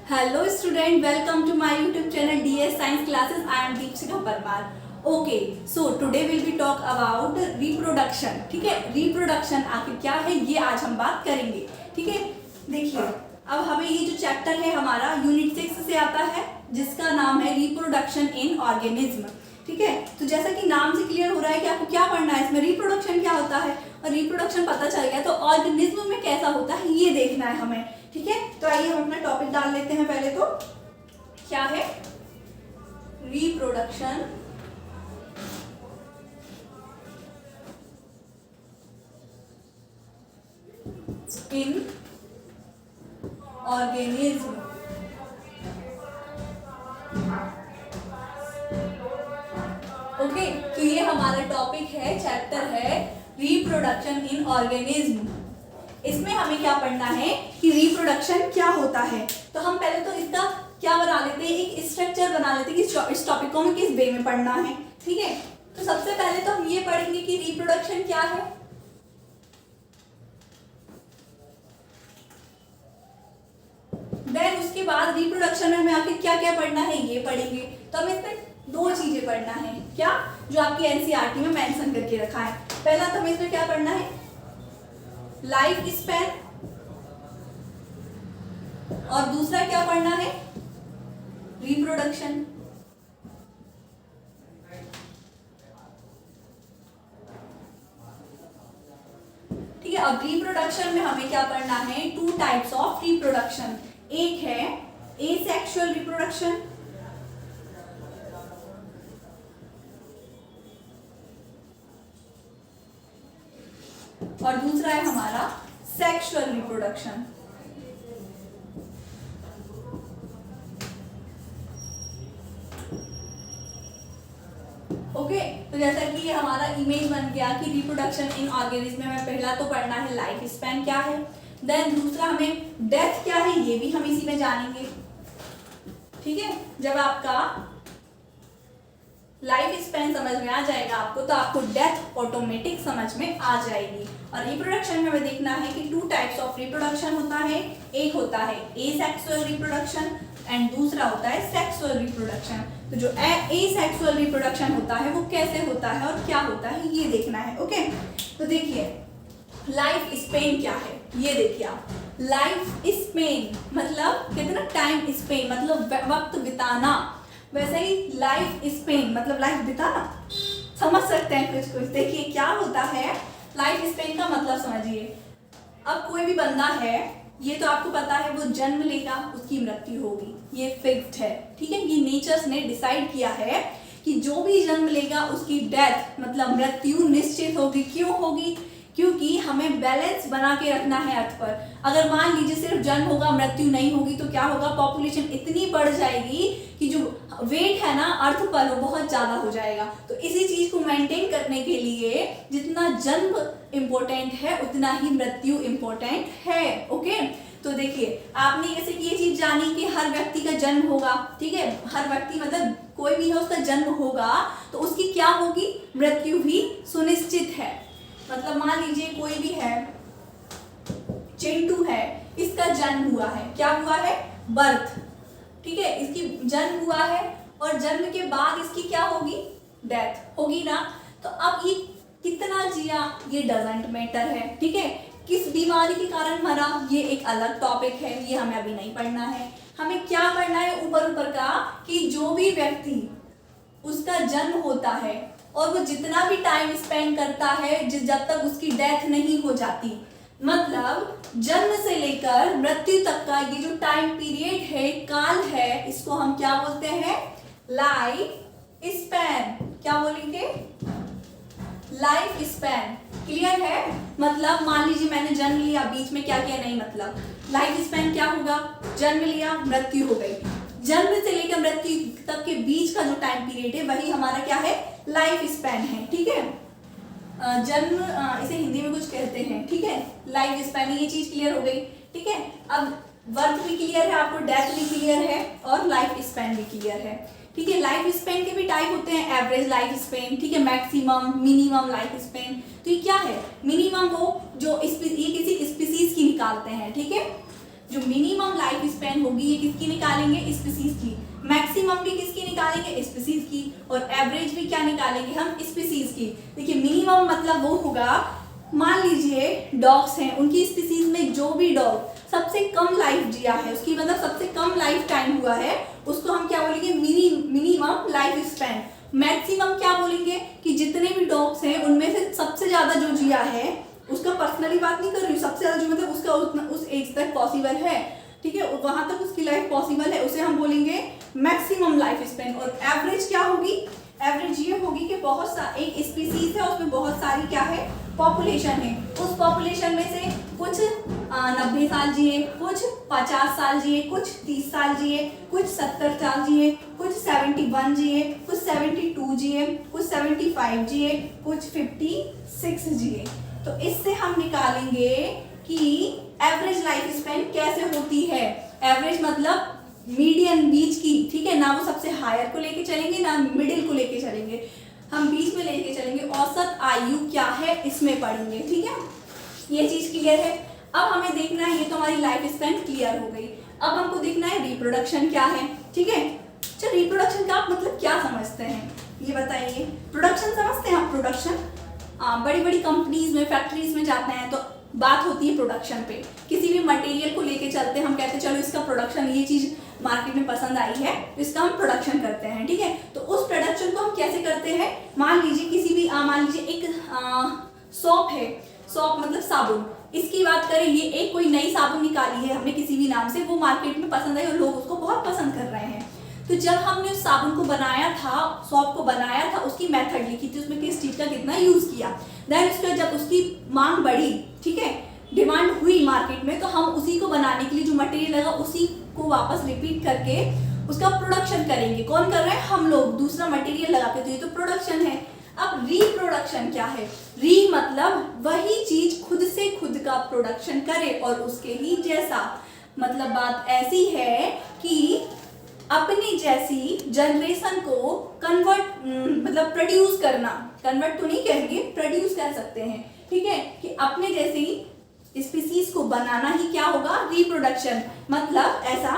Hello student, welcome to my YouTube channel DS Science Classes. I am Deepshika Parmar. Okay, so today we'll be talk about reproduction. ठीक है, reproduction आखिर क्या है ये आज हम बात करेंगे. ठीक है, देखिए अब हमें ये जो चैप्टर है हमारा यूनिट 6 से आता है जिसका नाम है रिप्रोडक्शन इन ऑर्गेनिज्म. ठीक है, तो जैसा कि नाम से क्लियर हो रहा है कि आपको क्या पढ़ना है, इसमें रिप्रोडक्शन क्या होता है और रिप्रोडक्शन पता चल गया तो ऑर्गेनिज्म में कैसा होता है ये देखना है हमें. ठीक है, तो आइए हम अपना टॉपिक डाल लेते हैं. पहले तो क्या है रिप्रोडक्शन इन ऑर्गेनिज्म. ओके, तो ये हमारा टॉपिक है, चैप्टर है रिप्रोडक्शन इन ऑर्गेनिज्म. इसमें हमें क्या पढ़ना है कि रिप्रोडक्शन क्या होता है. तो हम पहले तो इसका क्या बना लेते हैं, एक स्ट्रक्चर बना लेते हैं कि इस टॉपिक को हमें किस वे में पढ़ना है. ठीक है, तो सबसे पहले तो हम ये पढ़ेंगे कि रिप्रोडक्शन क्या है. देन उसके बाद रिप्रोडक्शन में हमें आखिर क्या क्या पढ़ना है ये पढ़ेंगे. तो हमें इसमें दो चीजें पढ़ना है, क्या जो आपकी एनसीईआरटी में मेंशन करके रखा है. पहला तो हमें इसमें क्या पढ़ना है, लाइफ स्पैन, और दूसरा क्या पढ़ना है, रिप्रोडक्शन. ठीक है, अब रिप्रोडक्शन में हमें क्या पढ़ना है, टू टाइप्स ऑफ रिप्रोडक्शन. एक है एसेक्सुअल रिप्रोडक्शन और दूसरा है हमारा सेक्सुअल रिप्रोडक्शन. ओके, तो जैसा कि ये हमारा इमेज बन गया कि रिप्रोडक्शन इन ऑर्गेनिज्म में हमें पहला तो पढ़ना है लाइफ स्पैन क्या है, देन दूसरा हमें डेथ क्या है ये भी हम इसी में जानेंगे. ठीक है, जब आपका लाइफ स्पैन समझ में आ जाएगा आपको तो आपको डेथ ऑटोमेटिक समझ में आ जाएगी. और रिप्रोडक्शन में हमें देखना है कि टू टाइप्स ऑफ रिप्रोडक्शन होता है. एक होता है एसेक्सुअल रिप्रोडक्शन एंड दूसरा होता है सेक्सुअल रिप्रोडक्शन. तो जो एसेक्सुअल रिप्रोडक्शन होता है वो कैसे होता है और क्या होता है ये देखना है. ओके, तो देखिए लाइफ स्पेन क्या है ये देखिए आप. लाइफ स्पेन मतलब कहते ना टाइम स्पेन मतलब वक्त बिताना, वैसे ही लाइफ स्पेन मतलब लाइफ बिताना. समझ सकते हैं कुछ कुछ. देखिए क्या होता है लाइफ स्पेन का मतलब समझिए. अब कोई भी बंदा है ये तो आपको पता है वो जन्म लेगा उसकी मृत्यु होगी, ये फिक्स्ड है. ठीक है, ये नेचर्स ने डिसाइड किया है कि जो भी जन्म लेगा उसकी डेथ मतलब मृत्यु निश्चित होगी. क्यों होगी, क्योंकि हमें बैलेंस बना के रखना है अर्थ पर. अगर मान लीजिए सिर्फ जन्म होगा मृत्यु नहीं होगी तो क्या होगा, पॉपुलेशन इतनी बढ़ जाएगी कि जो वेट है ना अर्थ पर वो बहुत ज्यादा हो जाएगा. तो इसी चीज को मेंटेन करने के लिए जितना जन्म इम्पोर्टेंट है उतना ही मृत्यु इम्पोर्टेंट है. ओके, तो देखिए आपने जैसे कि ये चीज जानी कि हर व्यक्ति का जन्म होगा. ठीक है, हर व्यक्ति मतलब कोई भी है उसका जन्म होगा तो उसकी क्या होगी, मृत्यु भी सुनिश्चित है. मतलब मान लीजिए कोई भी है, चिंटू है, इसका जन्म हुआ है, क्या हुआ है, बर्थ. ठीक है, इसकी जन्म हुआ है और जन्म के बाद इसकी क्या होगी, डेथ होगी ना. तो अब ये कितना जिया ये डजंट मैटर है. ठीक है, किस बीमारी के कारण मरा ये एक अलग टॉपिक है, ये हमें अभी नहीं पढ़ना है. हमें क्या पढ़ना है ऊपर ऊपर का कि जो भी व्यक्ति उसका जन्म होता है और वो जितना भी टाइम स्पेंड करता है जब तक उसकी डेथ नहीं हो जाती, मतलब जन्म से लेकर मृत्यु तक का ये जो टाइम पीरियड है, काल है, इसको हम क्या बोलते हैं, लाइफ स्पैन. क्या बोलेंगे, लाइफ स्पैन. क्लियर है, मतलब मान लीजिए मैंने जन्म लिया, बीच में क्या किया नहीं, मतलब लाइफ स्पैन क्या होगा, जन्म लिया मृत्यु हो गई, जन्म से लेकर मृत्यु तक के बीच का जो टाइम पीरियड है वही हमारा क्या है, लाइफ स्पैन है. ठीक है, जन्म इसे हिंदी में कुछ कहते हैं. ठीक है, लाइफ स्पैन, ये चीज क्लियर हो गई. ठीक है, अब बर्थ भी क्लियर है आपको, डेथ भी क्लियर है और लाइफ स्पैन भी क्लियर है. ठीक है, लाइफ स्पेन के भी टाइप होते हैं, एवरेज लाइफ स्पेन, ठीक है, मैक्सिमम, मिनिमम लाइफ स्पेन। तो ये क्या है, मिनिमम वो जो ये किसी स्पीसीज की निकालते हैं, ठीक है, जो मिनिमम लाइफ लाइफ स्पैन होगी ये किसकी निकालेंगे, स्पीसीज की। मैक्सिमम भी किसकी निकालेंगे, स्पीसीज की। और एवरेज भी क्या निकालेंगे हम, स्पीसीज की। देखिए मिनिमम मतलब वो होगा, मान लीजिए डॉग्स हैं, उनकी स्पीसीज में जो भी डॉग सबसे कम लाइफ जिया है, उसकी मतलब सबसे कम लाइफ टाइम हुआ है, उसको हम क्या बोलेंगे, मिनिमम लाइफ स्पैन। मैक्सिमम क्या बोलेंगे कि जितने भी डॉग्स हैं उनमें से सबसे ज्यादा जो जिया है, उसका पर्सनली बात नहीं कर रही हूँ, सबसे ज्यादा जो मतलब उसका उस एज तक पॉसिबल है, ठीक है, वहां तक उसकी लाइफ पॉसिबल है, उसे हम बोलेंगे मैक्सिमम लाइफ स्पैन। और एवरेज क्या होगी, एवरेज ये होगी कि बहुत सा एक स्पीसीज है उसमें बहुत सारी क्या है, पॉपुलेशन है, उस पॉपुलेशन में से कुछ 90 साल जिए, कुछ 50 साल जिए, कुछ 30 साल जिए, कुछ 70 साल जिए, कुछ 71 जिए, कुछ 72 जिए, कुछ 75 जिए, कुछ 56 जिए। तो इससे हम निकालेंगे कि एवरेज लाइफ स्पैन कैसे होती है। एवरेज मतलब मीडियन, बीच की, ठीक है, ना वो सबसे हायर को लेके चलेंगे ना मिडिल को लेके चलेंगे, हम बीच में लेके चलेंगे। औसत आयु क्या है इसमें पढ़ेंगे, ठीक है, ये चीज क्लियर है। अब हमें देखना है, ये तो हमारी लाइफ स्पैन क्लियर हो गई। अब हमको देखना है रिप्रोडक्शन क्या है, ठीक है। अच्छा, रिप्रोडक्शन का आप मतलब क्या समझते हैं ये बताइए। प्रोडक्शन समझते हैं आप, प्रोडक्शन बड़ी बड़ी कंपनीज में, फैक्ट्रीज में जाते हैं तो बात होती है प्रोडक्शन पे। किसी भी मटेरियल को लेके चलते हैं, हम कहते हैं चलो इसका प्रोडक्शन, ये चीज मार्केट में पसंद आई है तो इसका हम प्रोडक्शन करते हैं, ठीक है। तो उस प्रोडक्शन को हम कैसे करते हैं, मान लीजिए किसी भी मान लीजिए एक सोप है, सोप मतलब साबुन, इसकी बात करें, ये एक कोई नई साबुन निकाली है हमने किसी भी नाम से, वो मार्केट में पसंद आई और लोग उसको बहुत पसंद कर रहे हैं। तो जब हमने उस साबुन को बनाया था, सोप को बनाया था, उसकी मेथड लिखी थी, उसमें किस चीज का कितना यूज किया, देन उसका जब उसकी मांग बढ़ी, ठीक है, डिमांड हुई मार्केट में, तो हम उसी को बनाने के लिए जो मटेरियल लगा उसी को वापस रिपीट करके उसका प्रोडक्शन करेंगे। कौन कर रहे हैं, हम लोग, दूसरा मटेरियल लगा के, तो ये तो प्रोडक्शन है। अब रिप्रोडक्शन क्या है, री मतलब वही चीज खुद से खुद का प्रोडक्शन करे और उसके ही जैसा, मतलब बात ऐसी है कि अपनी जैसी जनरेशन को कन्वर्ट, मतलब प्रोड्यूस करना, कन्वर्ट तो नहीं कहेंगे, प्रोड्यूस कर सकते हैं, ठीक है, कि अपने जैसी स्पीसीज को बनाना ही क्या होगा, रिप्रोडक्शन। मतलब ऐसा,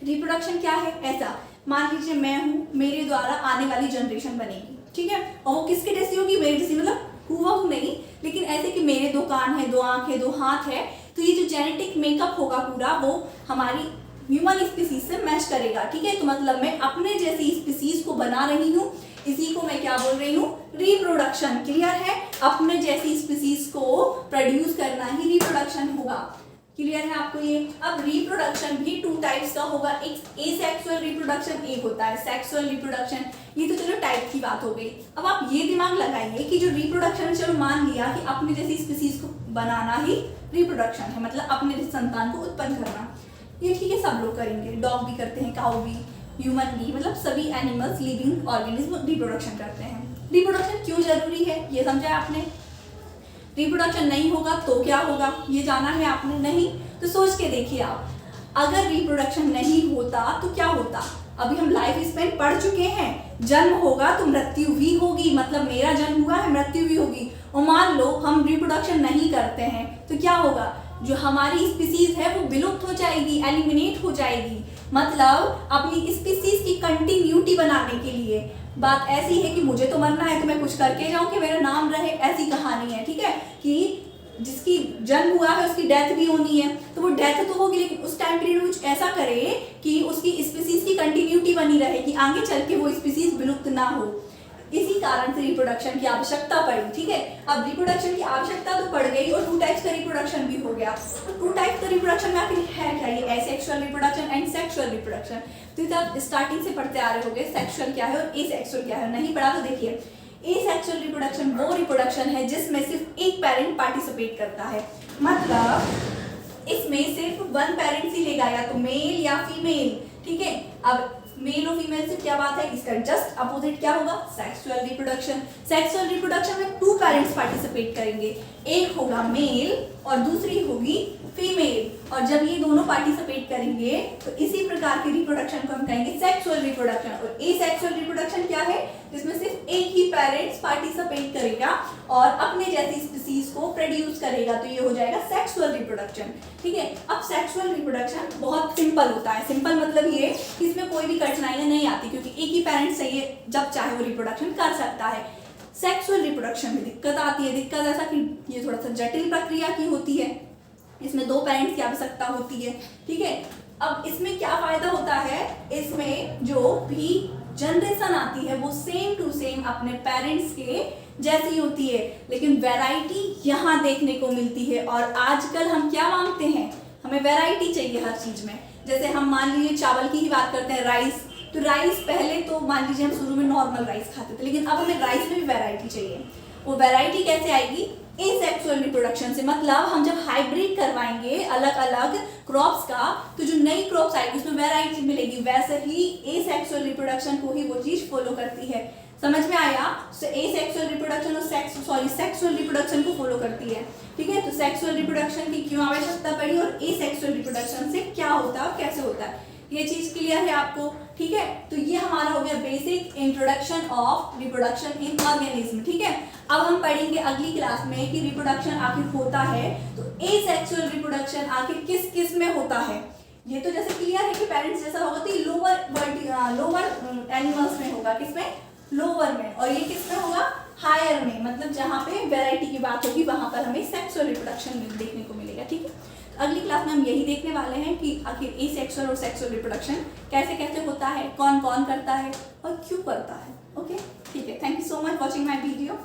रिप्रोडक्शन क्या है, ऐसा मान लीजिए मैं हूं, मेरे द्वारा आने वाली जनरेशन बनेगी, ठीक है, और वो किसके जैसी होगी, मेरे जैसी, मतलब हुबहू नहीं, लेकिन ऐसे कि मेरे दो कान है, दो आंख है, दो हाथ है, तो ये जो जेनेटिक मेकअप होगा पूरा, वो हमारी ह्यूमन स्पीसीज से मैच करेगा, ठीक है। तो मतलब मैं अपने जैसी स्पीसीज को बना रही हूँ, इसी को मैं क्या बोल रही हूँ, रिप्रोडक्शन। क्लियर है, अपने जैसी स्पीसीज को प्रोड्यूस करना ही रिप्रोडक्शन होगा। क्लियर है आपको ये। अब रिप्रोडक्शन भी 2 टाइप्स का होगा, एक एसेक्सुअल रिप्रोडक्शन, एक होता है सेक्सुअल रिप्रोडक्शन। ये तो चलो टाइप की बात हो गई। अब आप ये दिमाग लगाइए कि जो रिप्रोडक्शन, चलो मान लिया कि अपने जैसी स्पीसीज को बनाना ही रिप्रोडक्शन है, मतलब अपने जैसे संतान को उत्पन्न करना, ये ठीक है, सब लोग करेंगे, डॉग भी करते हैं, काऊ भी, ह्यूमन भी, मतलब सभी एनिमल्स, लिविंग ऑर्गेनिज्म रिप्रोडक्शन करते हैं। रिप्रोडक्शन क्यों जरूरी है ये समझा आपने। रिप्रोडक्शन नहीं होगा तो क्या होगा ये जाना है आपने, नहीं तो सोच के देखिए आप, अगर रिप्रोडक्शन नहीं होता तो क्या होता। अभी हम लाइफ स्पैन पढ़ चुके हैं, जन्म होगा तो मृत्यु भी होगी, मतलब मेरा जन्म हुआ है, मृत्यु भी होगी। और मान लो हम रिप्रोडक्शन नहीं करते हैं तो क्या होगा, जो हमारी स्पीसीज है वो विलुप्त हो जाएगी, एलिमिनेट हो जाएगी। मतलब अपनी स्पीसीज की कंटिन्यूटी बनाने के लिए बात ऐसी है कि मुझे तो मरना है तो मैं कुछ करके जाऊं कि मेरा नाम रहे, ऐसी कहानी है, ठीक है, कि जिसकी जन्म हुआ है उसकी डेथ भी होनी है, तो वो डेथ तो होगी, लेकिन उस टाइम पीरियड में कुछ ऐसा करे कि उसकी स्पीसीज की कंटिन्यूटी बनी रहे, कि आगे चल के वो स्पीसीज विलुप्त ना हो। इसी कारण से रिप्रोडक्शन की आवश्यकता पड़ी, ठीक है। अब रिप्रोडक्शन की आवश्यकता तो पड़ गई और 2 टाइप्स का रिप्रोडक्शन भी हो गया। तो 2 टाइप्स का रिप्रोडक्शन में आखिर है क्या, ये asexual reproduction and sexual reproduction. तो आप स्टार्टिंग से पढ़ते आ रहे होंगे सेक्सुअल क्या है और एसेक्सुअल क्या है, नहीं पढ़ा तो देखिए। एसेक्सुअल रिप्रोडक्शन वो रिप्रोडक्शन है जिसमें सिर्फ एक पेरेंट पार्टिसिपेट करता है, मतलब इसमें सिर्फ 1 पेरेंट ही लेगा, या तो मेल या फीमेल, ठीक है। अब मेल और फीमेल से क्या बात है, इसका जस्ट अपोजिट क्या होगा, सेक्सुअल रिप्रोडक्शन। सेक्सुअल रिप्रोडक्शन में 2 पेरेंट्स पार्टिसिपेट करेंगे, एक होगा मेल और दूसरी होगी फीमेल। और जब ये दोनों पार्टिसिपेट करेंगे तो इसी प्रकार के रिप्रोडक्शन को हम कहेंगे सेक्सुअल रिप्रोडक्शन। और एसेक्सुअल रिप्रोडक्शन क्या है, जिसमें सिर्फ एक ही पेरेंट्स पार्टिसिपेट करेगा और अपने जैसी स्पीसीज को प्रोड्यूस करेगा, तो ये हो जाएगा सेक्सुअल रिप्रोडक्शन। ठीक है, अब सेक्सुअल रिप्रोडक्शन बहुत सिंपल होता है। सिंपल मतलब ये कि इसमें कोई भी कठिनाइयाँ नहीं आती, क्योंकि एक ही पेरेंट से ये जब चाहे वो रिप्रोडक्शन कर सकता है। सेक्सुअल रिप्रोडक्शन में दिक्कत आती है, दिक्कत ऐसा कि ये थोड़ा सा जटिल प्रक्रिया की होती है, इसमें 2 पेरेंट्स की आवश्यकता होती है। ठीक है, अब इसमें क्या फायदा होता है, इसमें जो भी जनरेशन आती है वो सेम टू सेम अपने पेरेंट्स के जैसी होती है, लेकिन वैरायटी यहाँ देखने को मिलती है। और आजकल हम क्या मांगते हैं, हमें वैरायटी चाहिए हर चीज में। जैसे हम मान लीजिए चावल की ही बात करते हैं, राइस, तो राइस पहले तो मान लीजिए हम शुरू में नॉर्मल राइस खाते थे, लेकिन अब हमें राइस में भी वैरायटी चाहिए। वो वैरायटी कैसे आएगी, एसेक्सुअल रिप्रोडक्शन से। मतलब हम जब हाइब्रिड करवाएंगे अलग अलग क्रॉप्स का, तो जो नई क्रॉप्स आएगी उसमें वैरायटी मिलेगी। वैसे ही एसेक्सुअल रिप्रोडक्शन को ही वो चीज फॉलो करती है। समझ में आया? एसेक्सुअल रिप्रोडक्शन और सेक्सुअल रिप्रोडक्शन को फॉलो करती है। ठीक है, तो सेक्सुअल रिप्रोडक्शन की क्यों आवश्यकता पड़ी और एसेक्सुअल रिप्रोडक्शन से क्या होता है और कैसे होता है, ये चीज क्लियर है आपको? ठीक है, तो ये हमारा हो गया basic introduction of reproduction in organism. ठीक है, अब हम पढ़ेंगे अगली क्लास में कि रिप्रोडक्शन आखिर होता है तो एसेक्सुअल रिप्रोडक्शन आखिर किस किस में होता है। ये तो जैसे क्लियर है कि पेरेंट्स जैसा होगा, तो लोअर एनिमल्स में होगा, किसमें, लोअर में। और ये किस में होगा, हायर में, मतलब जहाँ पे वैरायटी की बात होगी वहां पर हमें सेक्सुअल रिप्रोडक्शन देखने को मिलेगा। ठीक है, अगली क्लास में हम यही देखने वाले हैं कि आखिर एसेक्सुअल और सेक्सुअल रिप्रोडक्शन कैसे कैसे होता है, कौन कौन करता है और क्यों करता है। ओके, ठीक है, thank you so much watching my video.